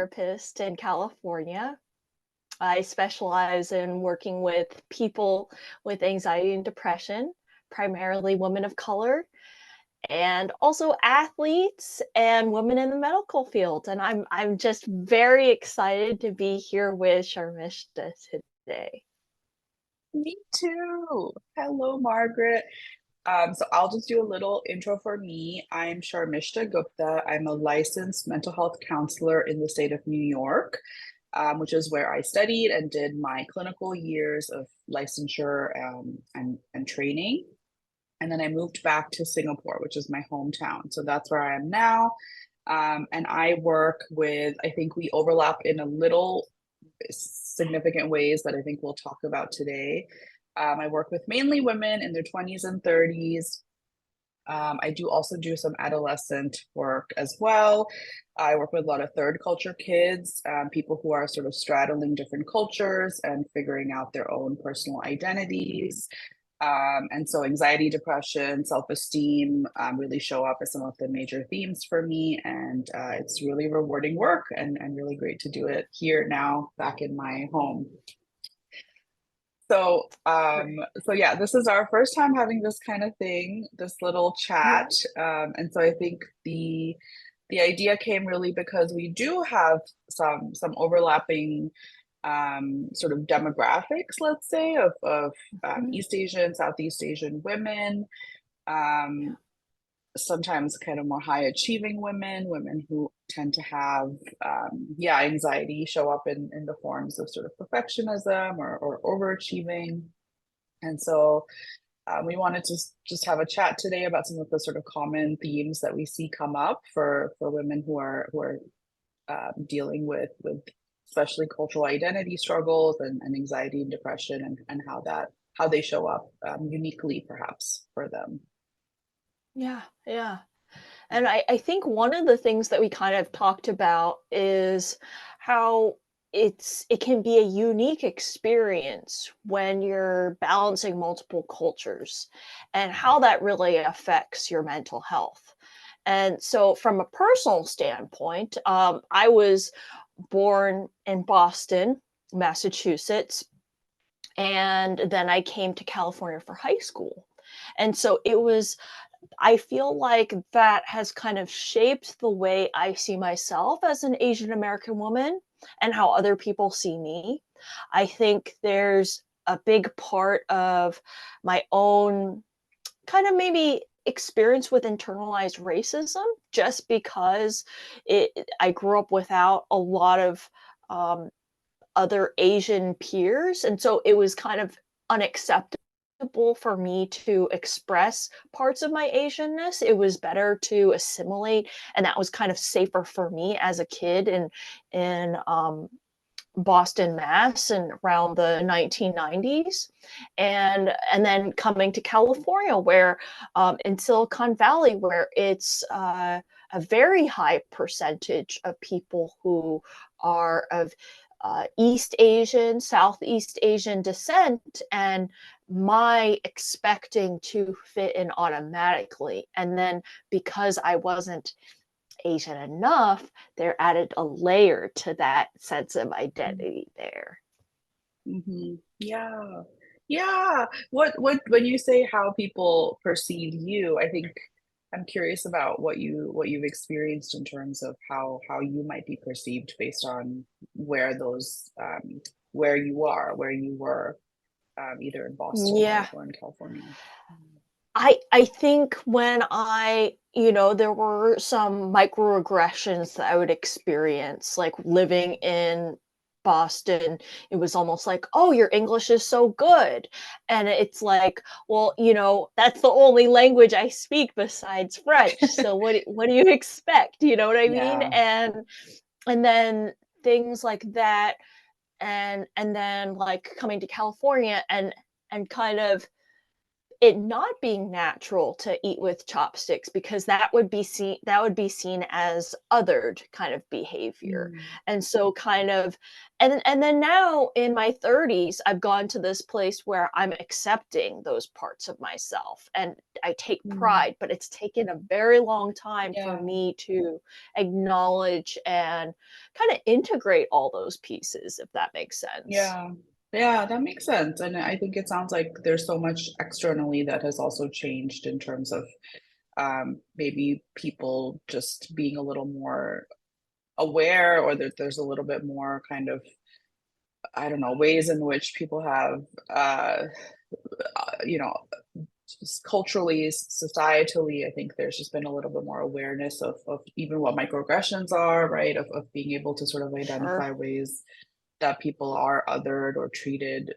psychotherapist in California. I specialize in working with people with anxiety and depression, primarily women of color, and also athletes and women in the medical field. And I'm just very excited to be here with Sharmishtha today. Me too. Hello, Margaret. So I'll just do a little intro for me. I'm Sharmishtha Gupta. I'm a licensed mental health counselor in the state of New York, which is where I studied and did my clinical years of licensure and training. And then I moved back to Singapore, which is my hometown. So that's where I am now. And I work with, I think we overlap in a little significant ways that I think we'll talk about today. I work with mainly women in their 20s and 30s. I do also do some adolescent work as well. I work with a lot of third culture kids, people who are sort of straddling different cultures and figuring out their own personal identities. And so anxiety, depression, self-esteem really show up as some of the major themes for me. And it's really rewarding work and really great to do it here now back in my home. So yeah, this is our first time having this kind of thing, this little Yeah. chat. And so I think the idea came really because we do have some overlapping sort of demographics, let's say, of Mhm. East Asian, Southeast Asian women, um, sometimes kind of more high achieving women, women who tend to have, yeah, anxiety show up in the forms of sort of perfectionism or overachieving. And so we wanted to just have a chat today about some of the sort of common themes that we see come up for women who are dealing with especially cultural identity struggles and anxiety and depression and how they show up uniquely perhaps for them. Yeah, yeah. And I think one of the things that we kind of talked about is how it can be a unique experience when you're balancing multiple cultures and how that really affects your mental health. And so from a personal standpoint, I was born in Boston, Massachusetts, and then I came to California for high school. And so I feel like that has kind of shaped the way I see myself as an Asian American woman and how other people see me. I think there's a big part of my own kind of maybe experience with internalized racism just because I grew up without a lot of um, other Asian peers. And so it was kind of unacceptable for me to express parts of my Asianness. It was better to assimilate, and that was kind of safer for me as a kid in Boston, Mass, and around the 1990s, and then coming to California, where in Silicon Valley, where it's a very high percentage of people who are of East Asian, Southeast Asian descent, and my expecting to fit in automatically. And then because I wasn't Asian enough, there added a layer to that sense of identity there. Mm-hmm. Yeah. Yeah. What when you say how people perceive you, I think I'm curious about what you've experienced in terms of how you might be perceived based on where those where you are, where you were, either in Boston Yeah, or in California. I think when there were some microaggressions that I would experience, like living in Boston. It was almost like, oh, your English is so good. And it's like, well, that's the only language I speak besides French. So what do you expect? You know what I mean? Yeah. And then things like that, and then like coming to California and kind of it not being natural to eat with chopsticks because that would be seen as othered kind of behavior. Mm. And so kind of and then now in my 30s I've gone to this place where I'm accepting those parts of myself and I take Mm. pride, but it's taken a very long time for Yeah. me to acknowledge and kind of integrate all those pieces, if that makes sense. Yeah. Yeah, that makes sense. And I think it sounds like there's so much externally that has also changed in terms of maybe people just being a little more aware, or that there's a little bit more kind of, I don't know, ways in which people have, you know, just culturally, societally, I think there's just been a little bit more awareness of even what microaggressions are, right? Of being able to sort of Sure. identify ways that people are othered or treated,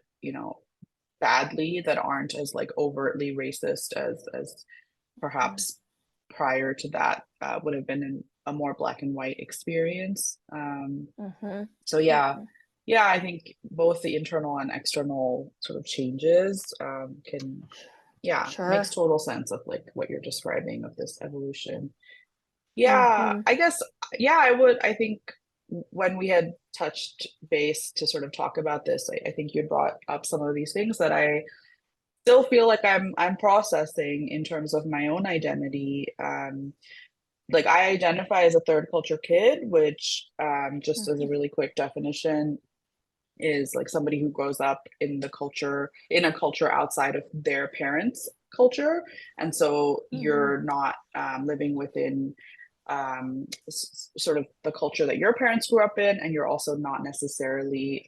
badly, that aren't as like overtly racist as perhaps prior to that would have been a more black and white experience. Mhm. So yeah, Mhm. yeah, I think both the internal and external sort of changes can, yeah, makes Sure. total sense of like what you're describing of this evolution. Yeah, Mhm. I guess, yeah, I think when we had touched base to sort of talk about this, I think you brought up some of these things that I still feel like I'm processing in terms of my own identity. Like I identify as a third culture kid, which just as a Mhm. really quick definition is like somebody who grows up in a culture outside of their parents' culture, and so Mhm. you're not living within sort of the culture that your parents grew up in, and you're also not necessarily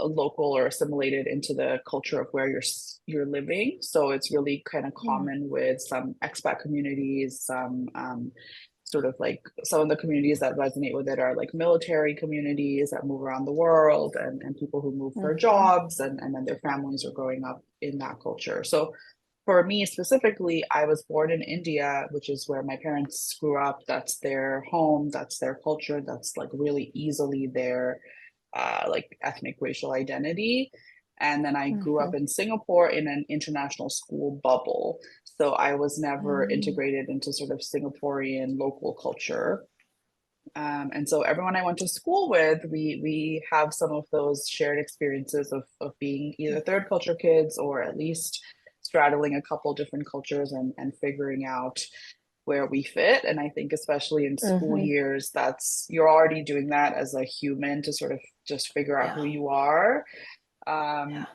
local or assimilated into the culture of where you're living. So it's really kind of Mm. common with some expat communities, some sort of like some of the communities that resonate with it are like military communities that move around the world, and people who move for Mhm. jobs, and then their families are growing up in that culture. So for me specifically, I was born in India, which is where my parents grew up. That's their home, that's their culture, that's like really easily their like ethnic racial identity. And then I grew up Mhm. in Singapore in an international school bubble. So I was never Mm. integrated into sort of Singaporean local culture. And so everyone I went to school with, we have some of those shared experiences of being either third culture kids or at least straddling a couple different cultures, and figuring out where we fit. And I think especially in school Mhm. years, that's you're already doing that as a human to sort of just figure out Yeah. who you are. Yeah.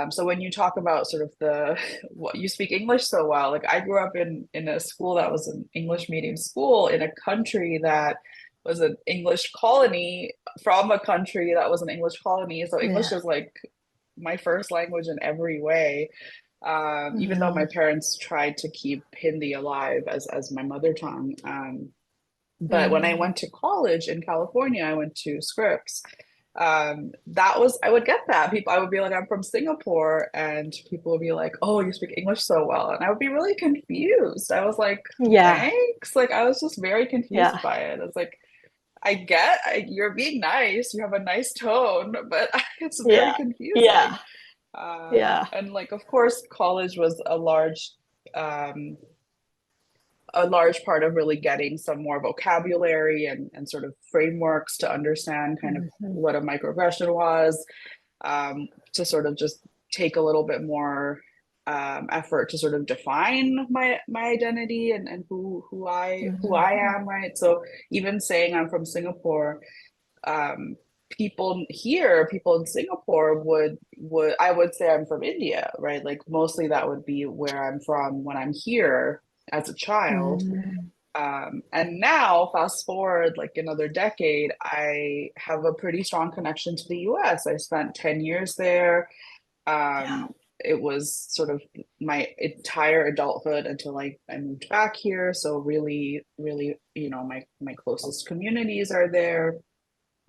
So when you talk about sort of the what you speak English so well, like I grew up in a school that was an English medium school in a country that was an English colony from a country that was an English colony. So English Yeah. is like my first language in every way. Even though my Mhm. parents tried to keep Hindi alive as my mother tongue. But when I Mm. went to college in California, I went to Scripps. That was I would get that people I would be like, I'm from Singapore, and people would be like, oh, you speak English so well, and I would be really confused. I was like, Yeah. thanks. Like I was just very confused Yeah. by it. I was like, you're being nice, you have a nice tone, but it's very Yeah. confusing. Yeah. Yeah. And like, of course, college was um, a large part of really getting some more vocabulary and sort of frameworks to understand kind of Mhm. what a microaggression was, to sort of just take a little bit more effort to sort of define my identity, and who I Mhm. am, right? So even saying I'm from Singapore, um, people in Singapore would I would say I'm from India, right? Like mostly that would be where I'm from when I'm here as a child. Mm. And now, fast forward like another decade, I have a pretty strong connection to the US. I spent 10 years there. Yeah. It was sort of my entire adulthood until I moved back here. So really, really, my closest communities are there.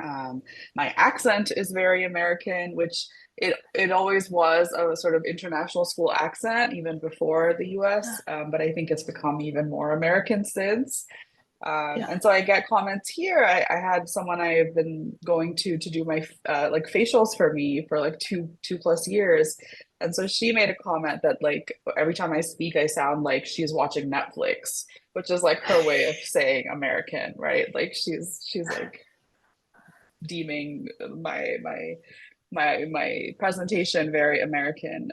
My accent is very American, which it always was a sort of international school accent even before the US, Yeah. but I think it's become even more American since. Yeah. And so I get comments here. I had someone I have been going to do my like facials for me for like two plus years. And so she made a comment that like every time I speak, I sound like she's watching Netflix, which is like her way of saying American, right? Like she's like deeming my presentation very American.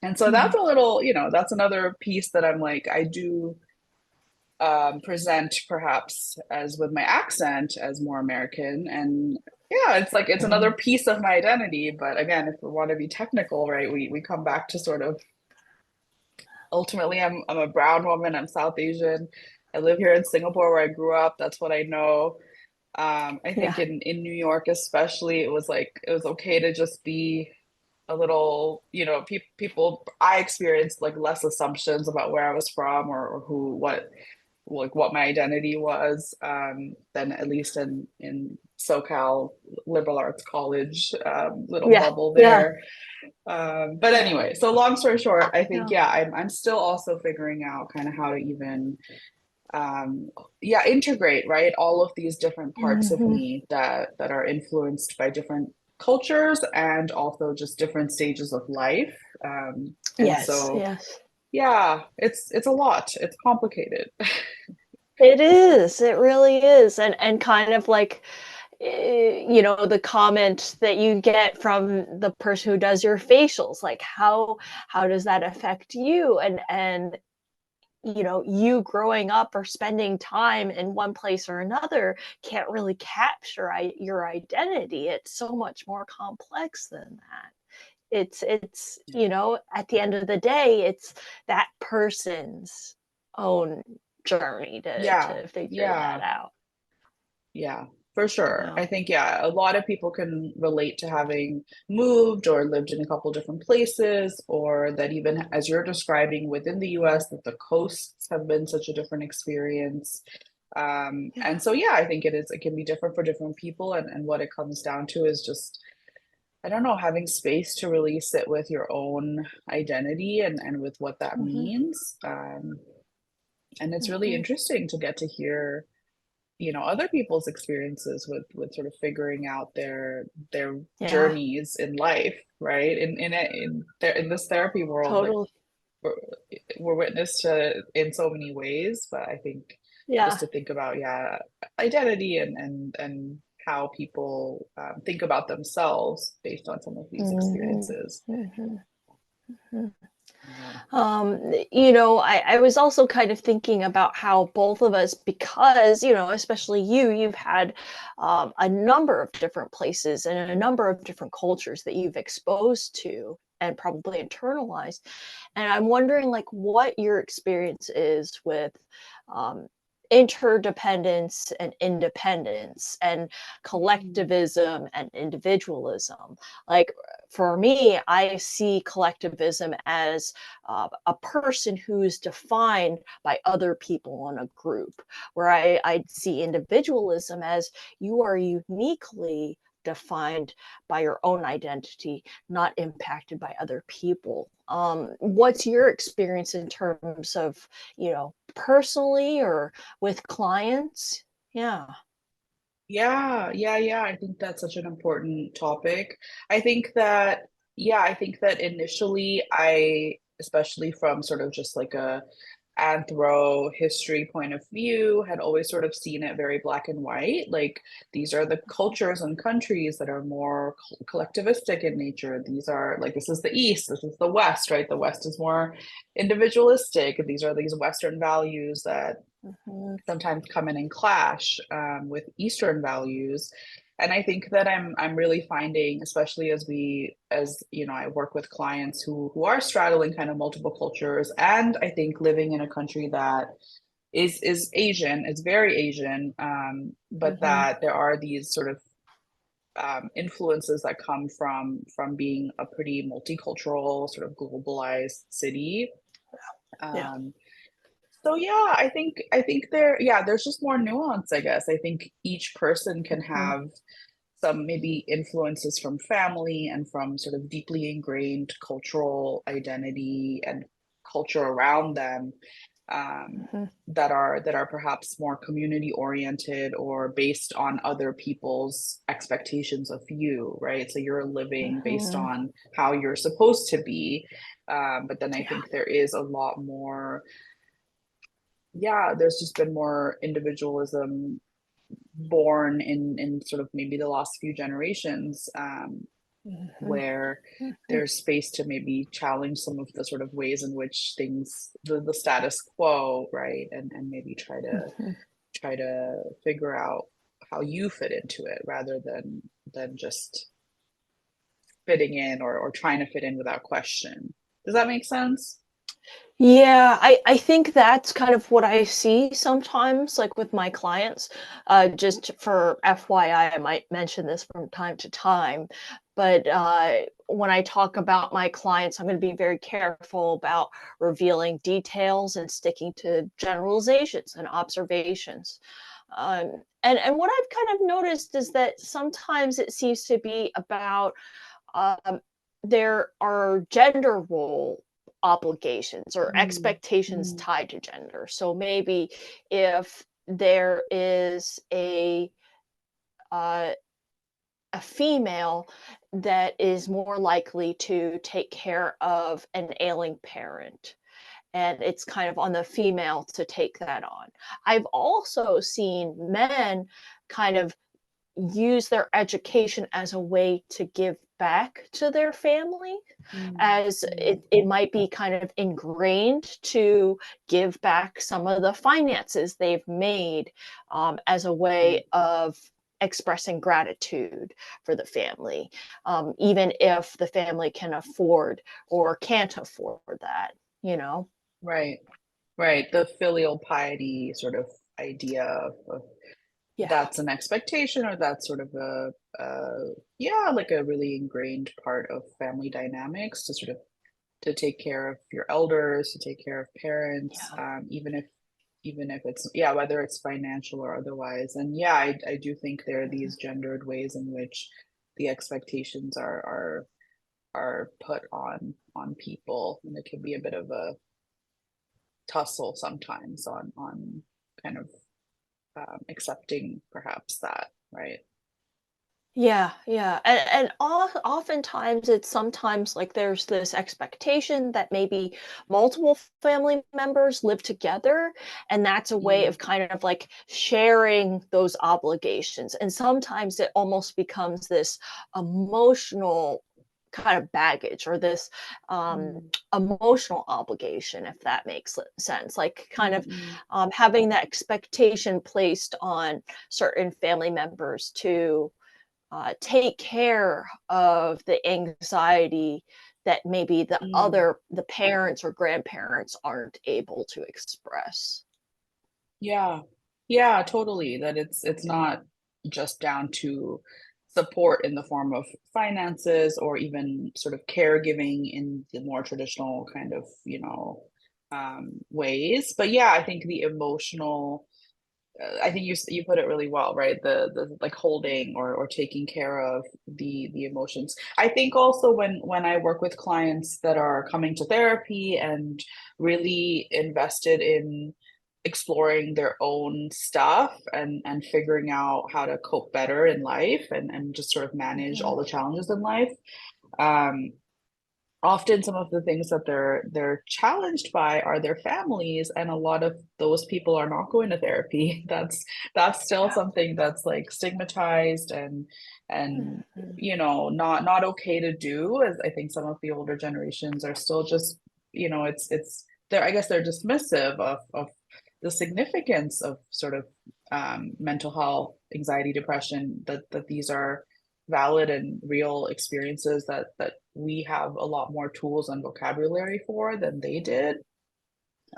And so that's Mhm. a little, that's another piece that I'm like, I do present perhaps as with my accent as more American. And yeah, it's like it's another Mhm. piece of my identity. But again, if we want to be technical, right, we come back to sort of ultimately I'm a brown woman, I'm South Asian. I live here in Singapore where I grew up. That's what I know. I think Yeah. in New York especially, it was like it was okay to just be a little, people I experienced like less assumptions about where I was from or who what my identity was than at least in SoCal liberal arts college little Yeah. bubble Yeah. there. But anyway, so long story short, I think Yeah. yeah, I'm still also figuring out kind of how to even integrate right all of these different parts of Mhm. me that are influenced by different cultures and also just different stages of life. And Yes. so Yes. yeah, it's a lot. It's complicated. It is. It really is. And kind of like the comment that you get from the person who does your facials, like how does that affect you? And you growing up or spending time in one place or another can't really capture your identity. It's so much more complex than that. It's at the end of the day, it's that person's own journey to Yeah, figure that yeah, out. yeah, for sure. Yeah. I think, yeah, a lot of people can relate to having moved or lived in a couple different places, or that even as you're describing within the US, that the coasts have been such a different experience. Yeah. And so, yeah, I think it can be different for different people. And what it comes down to is just, I don't know, having space to really sit with your own identity and with what that Mhm. means. And it's really Mhm. interesting to get to hear other people's experiences with sort of figuring out their Yeah. journeys in life, right? In this therapy world, like Totally. we're, we're witness to in so many ways, but I think just Yeah. to think about identity and how people think about themselves based on some of these Mhm. experiences. Mhm. Mhm. Yeah. I was also kind of thinking about how both of us, because, especially you've had a number of different places and a number of different cultures that you've exposed to and probably internalized. And I'm wondering, like, what your experience is with um, interdependence and independence and Mhm. collectivism and individualism. Like, for me, I see collectivism as a person who's defined by other people in a group, where I see individualism as you are uniquely defined by your own identity, not impacted by other people. What's your experience in terms of, personally or with clients? Yeah. Yeah. I think that's such an important topic. I think that, I think that initially especially from sort of just like a anthro history point of view, had always sort of seen it very black and white. Like these are the cultures and countries that are more collectivistic in nature. These are like, this is the East, this is the West, right? The West is more individualistic. These are these Western values that Mhm. sometimes come in and clash with Eastern values. And I think that I'm really finding, especially as I work with clients who are straddling kind of multiple cultures, and I think living in a country that is Asian, is very Asian, but Mhm. that there are these sort of influences that come from being a pretty multicultural, sort of globalized city. Yeah. Um, so yeah, I think there's just more nuance, I guess. I think each person can Mhm. have some maybe influences from family and from sort of deeply ingrained cultural identity and culture around them. Mhm. that are perhaps more community oriented or based on other people's expectations of you, right? So you're living based Mhm. on how you're supposed to be. But then I Yeah. think there is a lot more, yeah, there's just been more individualism born in sort of maybe the last few generations, Mhm. where Mhm. there's space to maybe challenge some of the sort of ways in which things, the status quo, right? And maybe Mhm. try to figure out how you fit into it rather than just fitting in or trying to fit in without question. Does that make sense? Yeah, I think that's kind of what I see sometimes, like with my clients. Just for FYI, I might mention this from time to time, but when I talk about my clients, I'm going to be very careful about revealing details and sticking to generalizations and observations. And what I've kind of noticed is that sometimes it seems to be about um, there are gender role obligations or Mm, expectations mm, tied to gender. So maybe if there is uh, a female that is more likely to take care of an ailing parent, and it's kind of on the female to take that on. I've also seen men kind of use their education as a way to give back to their family, mm, as mm, it might be kind of ingrained to give back some of the finances they've made, as a way right. of expressing gratitude for the family, even if the family can afford or can't afford that, you know? Right. Right. The filial piety sort of idea of Yeah. that's an expectation or that's sort of yeah, like a really ingrained part of family dynamics to sort of to take care of your elders, to take care of parents, Yeah. even if it's, yeah, whether it's financial or otherwise. And yeah, I do think there are Mhm. these gendered ways in which the expectations are put on people, and it can be a bit of a tussle sometimes on kind of accepting perhaps that, right? Yeah, yeah, and oftentimes it's sometimes like there's this expectation that maybe multiple family members live together, and that's a way Mm, of kind of like sharing those obligations. And sometimes it almost becomes this emotional kind of baggage or this mm, emotional obligation, if that makes sense. Like kind mm, of mm, having that expectation placed on certain family members to take care of the anxiety that maybe mm. the parents or grandparents aren't able to express. Yeah. Yeah, totally. That it's not just down to support in the form of finances or even sort of caregiving in the more traditional kind of, ways. But yeah, I think the emotional, I think you put it really well, right? The like holding or taking care of the emotions. I think also when I work with clients that are coming to therapy and really invested in exploring their own stuff and figuring out how to cope better in life and just sort of manage all Mhm. the challenges in life. Um, Often some of the things that they're challenged by are their families, and a lot of those people are not going to therapy. That's still Yeah. something that's like stigmatized and Mhm. not okay to do, as I think some of the older generations are still just, it's they're, I guess they're dismissive of the significance of sort of mental health, anxiety, depression, that these are valid and real experiences that we have a lot more tools and vocabulary for than they did,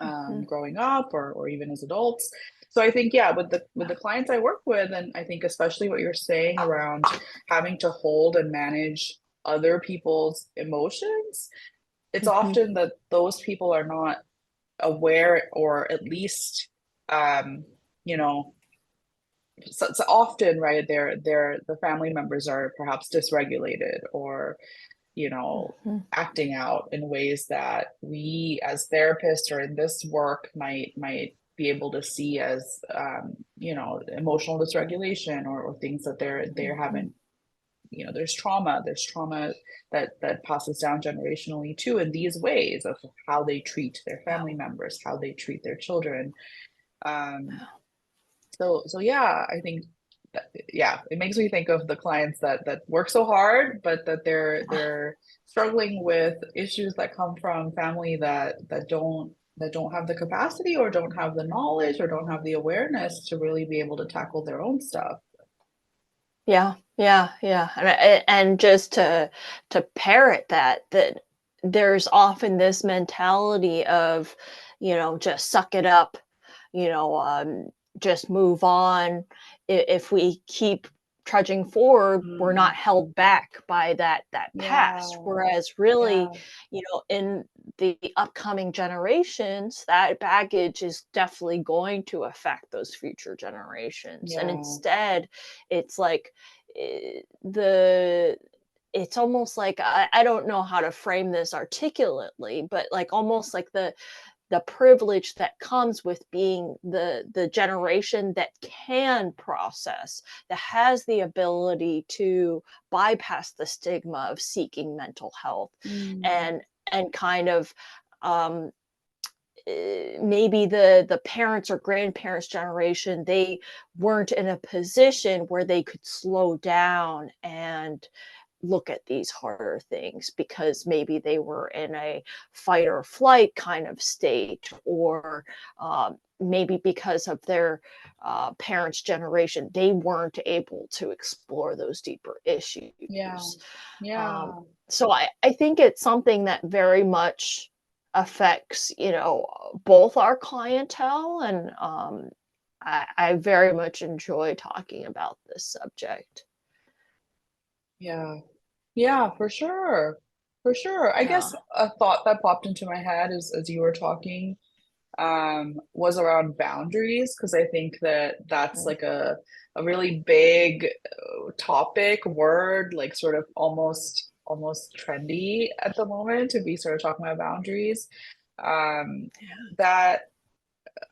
Mhm. growing up or even as adults. So I think, yeah, with the Yeah. clients I work with, and I think especially what you're saying around having to hold and manage other people's emotions, it's Mhm. often that those people are not aware, or at least you know so often, right, they're the family members are perhaps dysregulated, or Mhm. acting out in ways that we as therapists or in this work might be able to see as emotional dysregulation, or things that they're Mhm. having. There's trauma that passes down generationally too, in these ways of how they treat their Yeah. family members, how they treat their children. Um so yeah, I think that, yeah, it makes me think of the clients that work so hard, but that they're struggling with issues that come from family that don't have the capacity, or don't have the knowledge, or don't have the awareness to really be able to tackle their own stuff. Yeah, yeah, yeah, and just to parrot that there's often this mentality of, just suck it up, you know, just move on. If we keep trudging forward, we're not Mm, held back by that past. yeah, Whereas really, yeah, in the upcoming generations, that baggage is definitely going to affect those future generations. And yeah, instead, it's like the it's almost like I don't know how to frame this articulately, but like almost like the privilege that comes with being the generation that can process, that has the ability to bypass the stigma of seeking mental health, mm, and kind of um maybe the parents or grandparents generation, they weren't in a position where they could slow down and look at these harder things because maybe they were in a fight or flight kind of state, or maybe because of their parents' generation, they weren't able to explore those deeper yeah, issues. Um, yeah. so I think it's something that very much affects, both our clientele, and I very much enjoy talking about this subject. Yeah. Yeah, for sure. For sure. I Yeah. guess a thought that popped into my head as you were talking was around boundaries, because I think that that's Mm. like a really big topic, word, like sort of almost trendy at the moment to be sort of talking about boundaries. That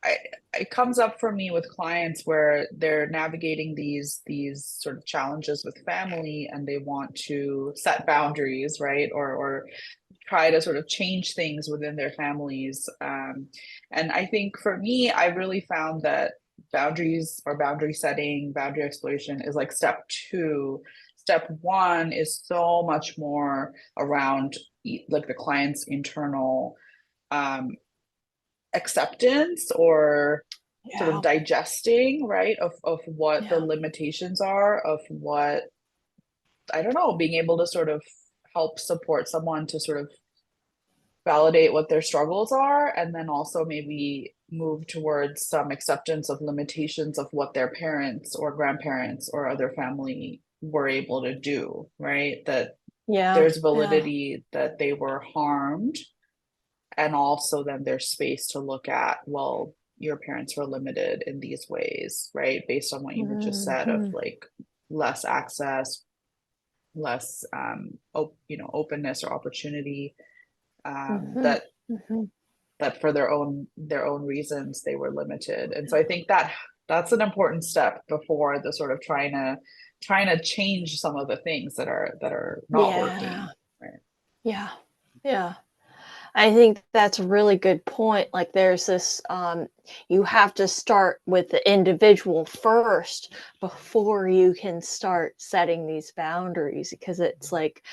I, it comes up for me with clients where they're navigating these sort of challenges with family, and they want to set boundaries, right? Or try to sort of change things within their families. And I think for me, I really found that boundaries, or boundary setting, boundary exploration, is like step two. Step one is so much more around like the client's internal um, acceptance, or sort of Yeah. digesting, right, of what the Yeah. limitations are, of what, I don't know, being able to sort of help support someone to sort of validate what their struggles are, and then also maybe move towards some acceptance of limitations of what their parents or grandparents or other family were able to do, right? That Yeah. there's Yeah. validity that they were harmed, and also then there's space to look at, well, your parents were limited in these ways, right, based on what you had just said, of Mhm. like less access, less openness or opportunity, Mhm. that Mhm. for their own reasons they were limited. And so I think that that's an important step before the sort of trying to change some of the things that are not Yeah. working, right? Yeah. Yeah. I think that's a really good point. Like there's this you have to start with the individual first before you can start setting these boundaries, because it's like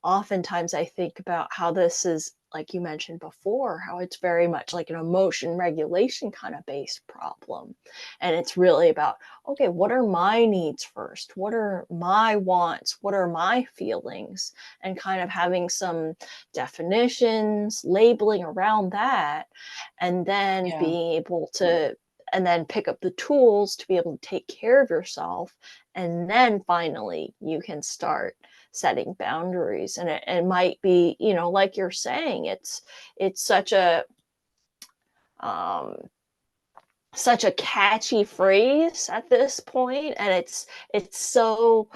oftentimes I think about how this is, like you mentioned before, how it's very much like an emotion regulation kind of based problem. And it's really about, okay, what are my needs first? What are my wants? What are my feelings? And kind of having some definitions, labeling around that, and then Yeah, being able to, and then pick up the tools to be able to take care of yourself. And then finally, you can start setting boundaries. And it might be, like you're saying, it's such a um such a catchy phrase at this point, and it's so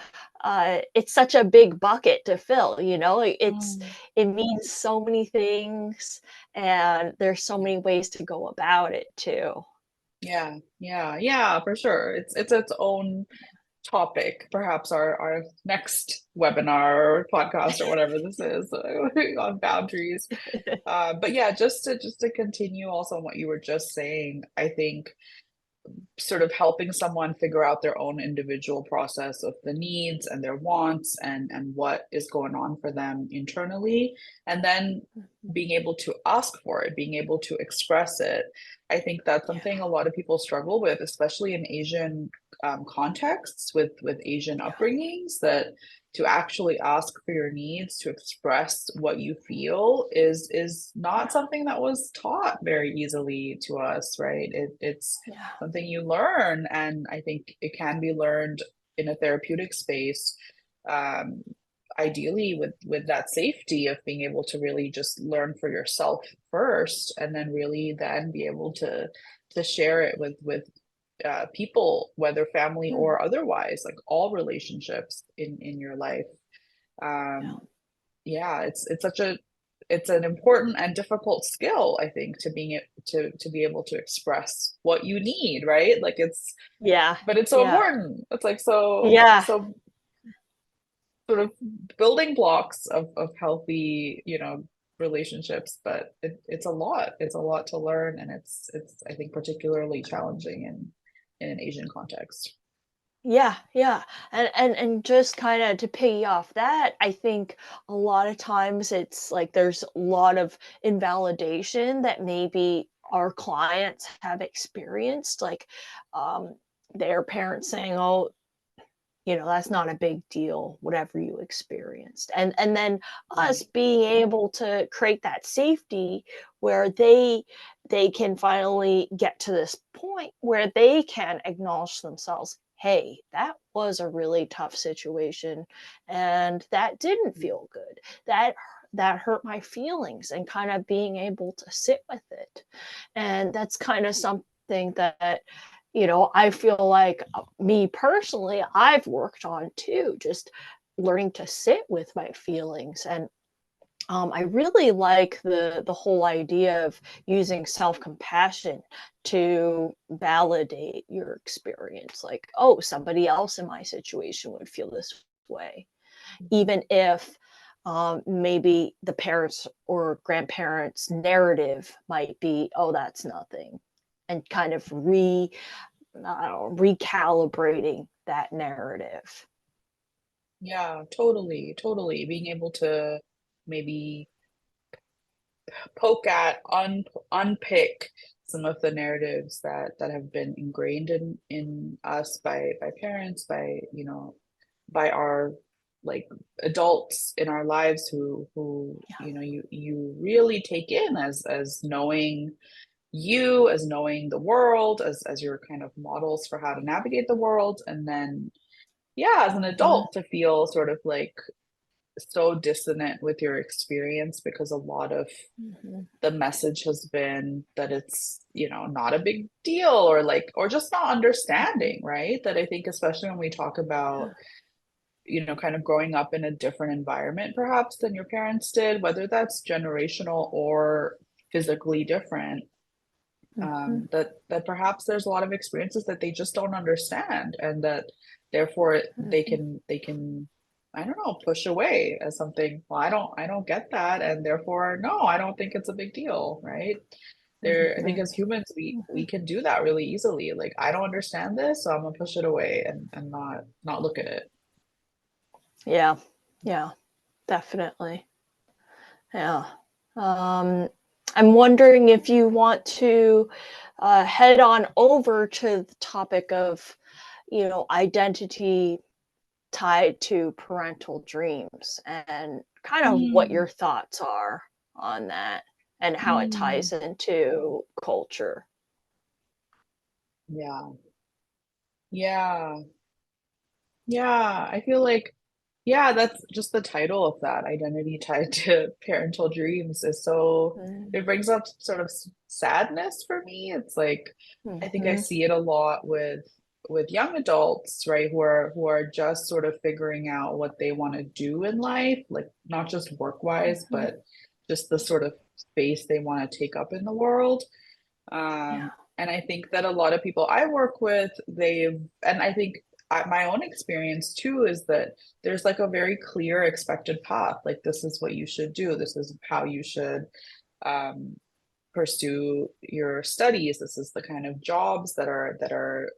it's such a big bucket to fill, you know. Mm. It means so many things, and there's so Yeah. many ways to go about it too. Yeah, yeah, yeah, for sure. It's its own topic, perhaps our next webinar or podcast or whatever this is on boundaries. But yeah, just to continue also on what you were just saying, I think sort of helping someone figure out their own individual process of the needs and their wants and what is going on for them internally, and then being able to ask for it, being able to express it. I think that's Yeah, something a lot of people struggle with, especially in Asian contexts with Asian yeah, upbringings, that to actually ask for your needs, to express what you feel is not yeah, something that was taught very easily to us, right? It's yeah, something you learn, and I think it can be learned in a therapeutic space, um, ideally with that safety of being able to really just learn for yourself first, and then really then be able to share it with people, whether family mm, or otherwise, like all relationships in your life. yeah, um, yeah, it's such a it's an important and difficult skill, I think, to being to be able to express what you need, right? Like it's yeah, but it's so yeah, important. It's like so yeah, so sort of building blocks of healthy, relationships, but it's a lot. It's a lot to learn, and it's I think particularly challenging in an Asian context. yeah, yeah. And just kind of to piggy off that, I think a lot of times it's like there's a lot of invalidation that maybe our clients have experienced, like um, their parents saying, "Oh, you know, that's not a big deal, whatever you experienced." And then us Right. being able to create that safety where they can finally get to this point where they can acknowledge themselves, hey, that was a really tough situation and that didn't feel good. That hurt my feelings, and kind of being able to sit with it. And that's kind of something that, you know, I feel like me personally, I've worked on too, just learning to sit with my feelings. And I really like the whole idea of using self compassion to validate your experience. Like, oh, somebody else in my situation would feel this way, even if maybe the parents or grandparents' narrative might be, oh, that's nothing, and kind of recalibrating that narrative. Yeah, totally, totally. Being able to maybe poke at, unpick some of the narratives that have been ingrained in us by parents, by our like adults in our lives who Yeah. you really take in as knowing you, as knowing the world, as your kind of models for how to navigate the world, and then yeah, as an Mhm. adult to feel sort of like so dissonant with your experience because a lot of Mhm. the message has been that it's, not a big deal, or like, or just not Mhm. understanding, right? That I think, especially when we talk about, Yeah. kind of growing up in a different environment perhaps than your parents did, whether that's generational or physically different, Mhm. that perhaps there's a lot of experiences that they just don't understand, and that therefore Mhm. they can I don't know, push away as something, well, I don't get that, and therefore no, I don't think it's a big deal, right? I think Mhm. as humans we Mhm. can do that really easily. Like, I don't understand this, so I'm gonna push it away and not look at it. Yeah. Yeah. Definitely. Yeah. Um, I'm wondering if you want to head on over to the topic of, you know, identity tied to parental dreams, and kind of what Mm, your thoughts are on that and how it mm, ties into culture. yeah, yeah, yeah. I feel like Yeah, that's just the title of that, identity tied to parental dreams, is so, Mm, it brings up sort of sadness for me. It's like I think I mhm, see it a lot with young adults, right, who are just sort of figuring out what they want to do in life, like not just work wise, mhm. but just the sort of space they want to take up in the world. Yeah. And I think that a lot of people I work with, and I think my own experience too is that there's like a very clear expected path. Like, this is what you should do. This is how you should um, pursue your studies. This is the kind of jobs that are,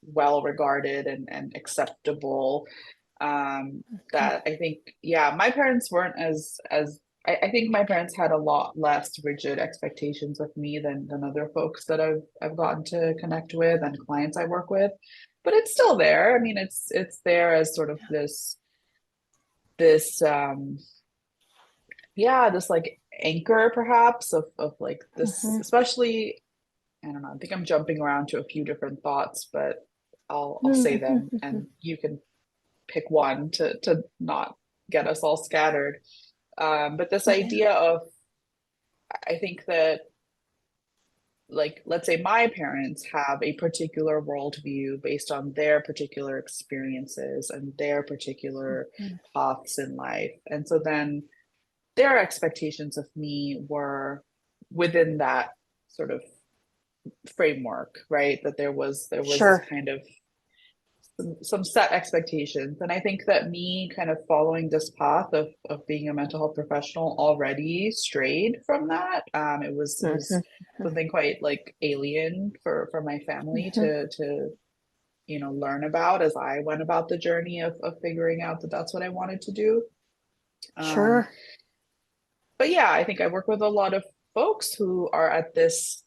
well regarded and acceptable. Mhm, That I think, yeah, my parents weren't as I think my parents had a lot less rigid expectations of me than other folks that I've gotten to connect with and clients I work with. But it's still there. I mean, it's there as sort of this yeah, this like anchor perhaps of like this, mhm, especially, I don't know, I think I'm jumping around to a few different thoughts, but I'll say mhm, them mhm, and you can pick one to not get us all scattered. But this yeah. idea of, I think that, like, let's say my parents have a particular worldview based on their particular experiences and their particular Mhm, paths in life. And so then their expectations of me were within that sort of framework, right? That there was this Sure. kind of some set expectations. And I think that me kind of following this path of being a mental health professional already strayed from that. It was Mhm, something quite like alien for my family mhm. to learn about as I went about the journey of figuring out that that's what I wanted to do. Um, Sure. but yeah, I think I work with a lot of folks who are at this,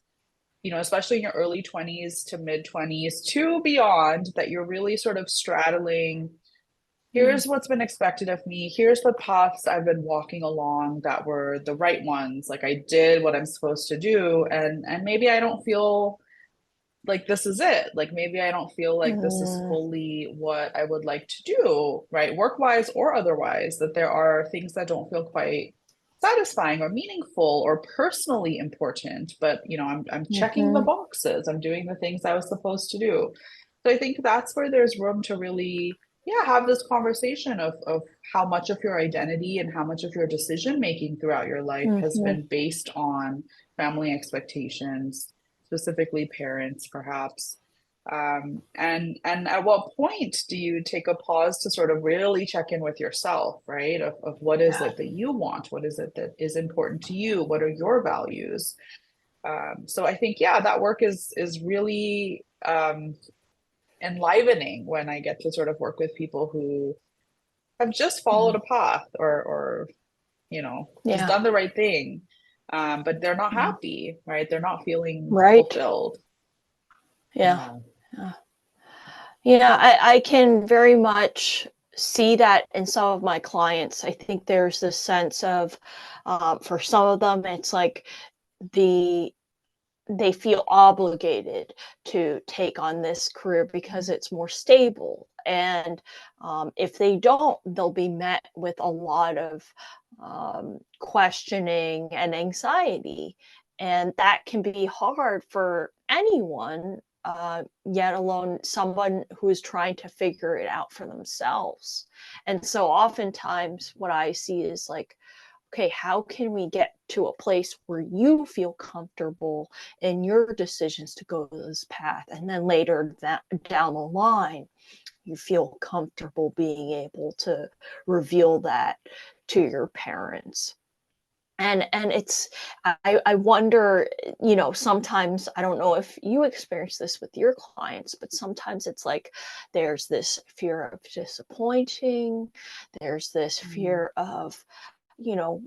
especially in your early 20s to mid 20s to beyond, that you're really sort of straddling. Mm, Here's what's been expected of me. Here's the paths I've been walking along that were the right ones. Like, I did what I'm supposed to do, and maybe I don't feel like this is it. Like, maybe I don't feel like this is mm, fully what I would like to do, right? Work wise or otherwise, that there are things that don't feel quite satisfying or meaningful or personally important. But, I'm checking the mhm, boxes. I'm doing the things I was supposed to do. So I think that's where there's room to really, yeah, have this conversation of how much of your identity and how much of your decision making throughout your life has mhm. been based on family expectations, specifically parents, perhaps. And at what point do you take a pause to sort of really check in with yourself, right? Of what is Yeah. it that you want? What is it that is important to you? What are your values? So I think, yeah, that work is really enlivening when I get to sort of work with people who have just followed Mhm. a path or just Yeah. done the right thing, but they're not Mhm. happy, right? They're not feeling Right. fulfilled. Yeah. Yeah. Yeah. Yeah, I can very much see that in some of my clients. I think there's this sense of, for some of them, it's like the they feel obligated to take on this career because it's more stable. And if they don't, they'll be met with a lot of questioning and anxiety. And that can be hard for anyone, yet alone someone who is trying to figure it out for themselves. And so oftentimes, what I see is like, okay, how can we get to a place where you feel comfortable in your decisions to go this path? And then later down the line, you feel comfortable being able to reveal that to your parents. And it's I wonder, sometimes I don't know if you experience this with your clients, but sometimes it's like there's this fear of disappointing, there's this Mm. fear of, you know,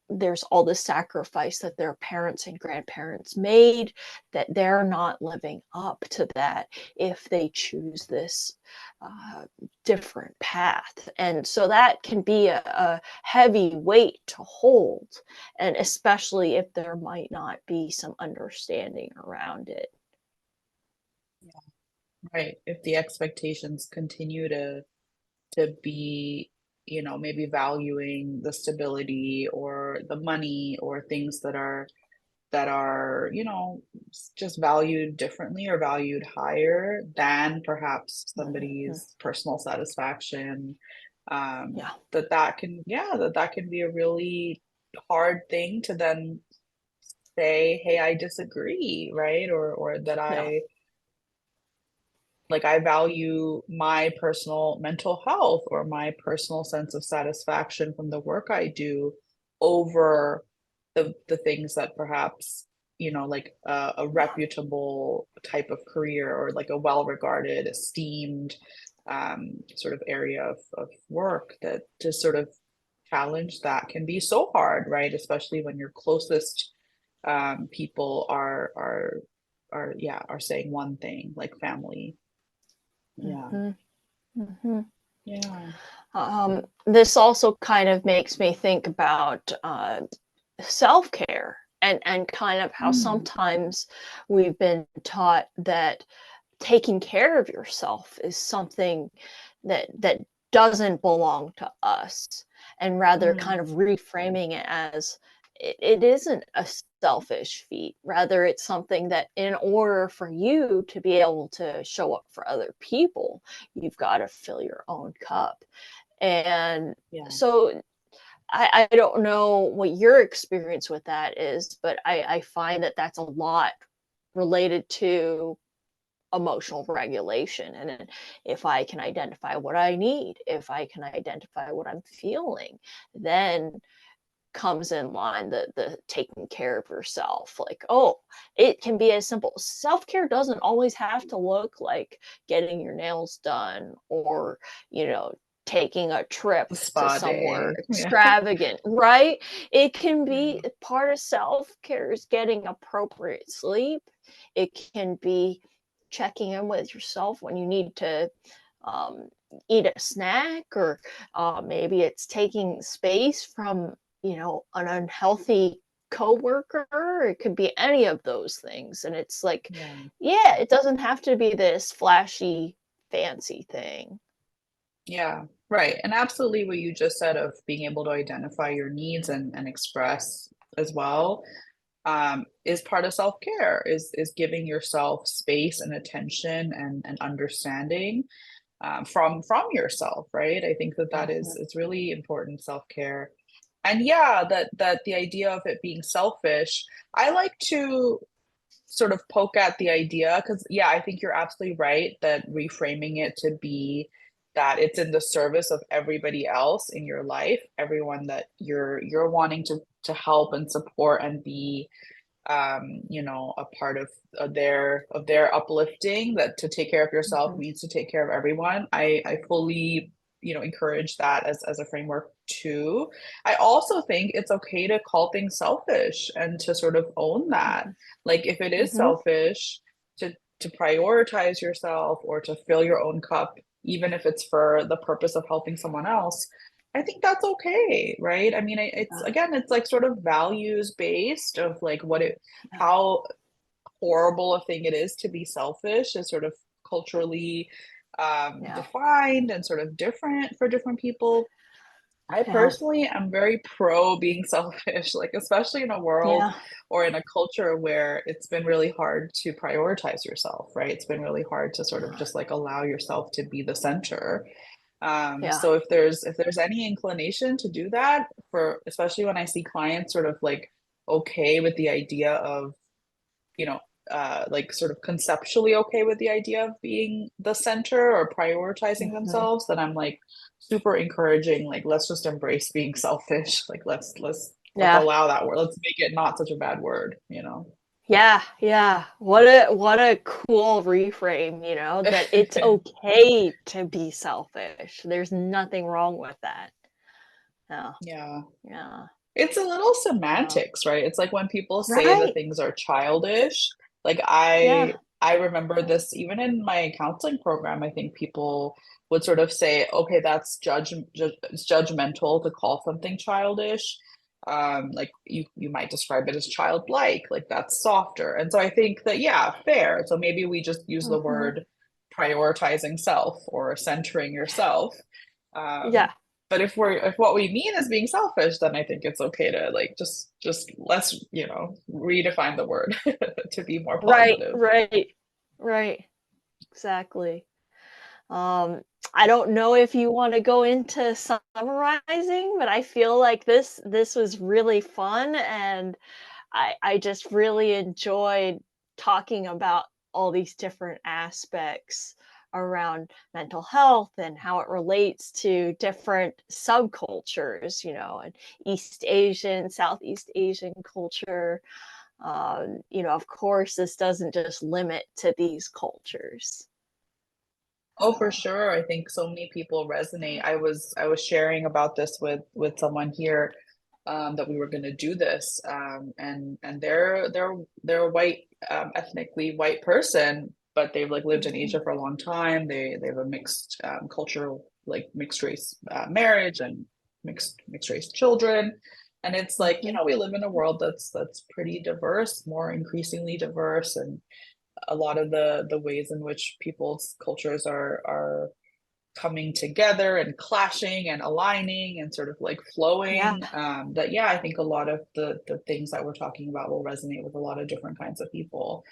there's all the sacrifice that their parents and grandparents made, that they're not living up to that if they choose this uh, different path. And so that can be a heavy weight to hold, and especially if there might not be some understanding around it. Right. If the expectations continue to be, maybe valuing the stability or the money or things that are just valued differently or valued higher than perhaps Mhm. somebody's personal satisfaction. Yeah. That can be a really hard thing to then say, hey, I disagree, right? Or that Yeah. I value my personal mental health or my personal sense of satisfaction from the work I do over the things that perhaps, like a reputable type of career or like a well-regarded, esteemed sort of area of work, that to sort of challenge that can be so hard, right? Especially when your closest people are saying one thing, like family. Yeah. Mhm. Mhm. Yeah. This also kind of makes me think about self-care and kind of how Mm, sometimes we've been taught that taking care of yourself is something that doesn't belong to us, and rather mm, kind of reframing it as it isn't a selfish feat, rather it's something that in order for you to be able to show up for other people, you've got to fill your own cup. And yeah. so I don't know what your experience with that is, but I find that that's a lot related to emotional regulation. And then if I can identify what I need, if I can identify what I'm feeling, then comes in line the taking care of yourself. Like, oh, it can be as simple. Self-care doesn't always have to look like getting your nails done or, you know, taking a trip The to spa somewhere day. Yeah. extravagant, right? It can Yeah. be part of self-care is getting appropriate sleep. It can be checking in with yourself when you need to um, eat a snack, or maybe it's taking space from, you know, an unhealthy coworker. It could be any of those things. And it's like, Yeah. yeah, it doesn't have to be this flashy, fancy thing. Yeah. Right. And absolutely what you just said of being able to identify your needs and express as well, is part of self-care, is giving yourself space and attention and understanding from yourself, right? I think that is Mhm. it's really important self-care. And yeah, that the idea of it being selfish, I like to sort of poke at the idea because yeah, I think you're absolutely right that reframing it to be that it's in the service of everybody else in your life, everyone that you're wanting to help and support and be a part of their uplifting, that to take care of yourself Mhm. means to take care of everyone. I fully, encourage that as a framework too. I also think it's okay to call things selfish and to sort of own that. Like if it is Mhm. selfish to prioritize yourself or to fill your own cup, even if it's for the purpose of helping someone else, I think that's okay, right? I mean, it's Yeah. again, it's like sort of values based of like Yeah. how horrible a thing it is to be selfish is sort of culturally Yeah. defined and sort of different for different people. I Yeah. personally am very pro being selfish, like especially in a world Yeah. or in a culture where it's been really hard to prioritize yourself, right? It's been really hard to sort of Yeah. just like allow yourself to be the center. Yeah. So if there's any inclination to do that, for especially when I see clients sort of like okay with the idea of, you know, like sort of conceptually okay with the idea of being the center or prioritizing Mhm. themselves, then I'm like super encouraging, like let's just embrace being selfish. Like let's Yeah. allow that word. Let's make it not such a bad word. Yeah, yeah. What a cool reframe, you know, that it's okay to be selfish. There's nothing wrong with that. Yeah, Yeah. yeah, It's a little yeah. semantics, right? It's like when people say that Right. things are childish, like Yeah. I remember this even in my counseling program. I think people would sort of say, okay, that's it's judgmental to call something childish. Like you might describe it as childlike, like that's softer. And so I think that yeah, fair. So maybe we just use the Mhm. word prioritizing self or centering yourself, Um, Yeah. but if what we mean is being selfish, then I think it's okay to like just let's, redefine the word to be more Right, positive. right, right. Exactly. Um, I don't know if you want to go into summarizing, but I feel like this was really fun, and I just really enjoyed talking about all these different aspects around mental health and how it relates to different subcultures, and East Asian, Southeast Asian culture. Of course, this doesn't just limit to these cultures. Oh, for Uh, sure. I think so many people resonate. I was sharing about this with someone here, that we were going to do this, and they're a white, ethnically white person, but they've like lived in Asia mhm, for a long time. They have a mixed, cultural, like mixed race, marriage, and mixed race children. And it's like, mhm. we live in a world that's pretty diverse, more increasingly diverse, and a lot of the ways in which people's cultures are coming together and clashing and aligning and sort of like Yeah. flowing, that, yeah, I think a lot of the things that we're talking about will resonate with a lot of different kinds of people.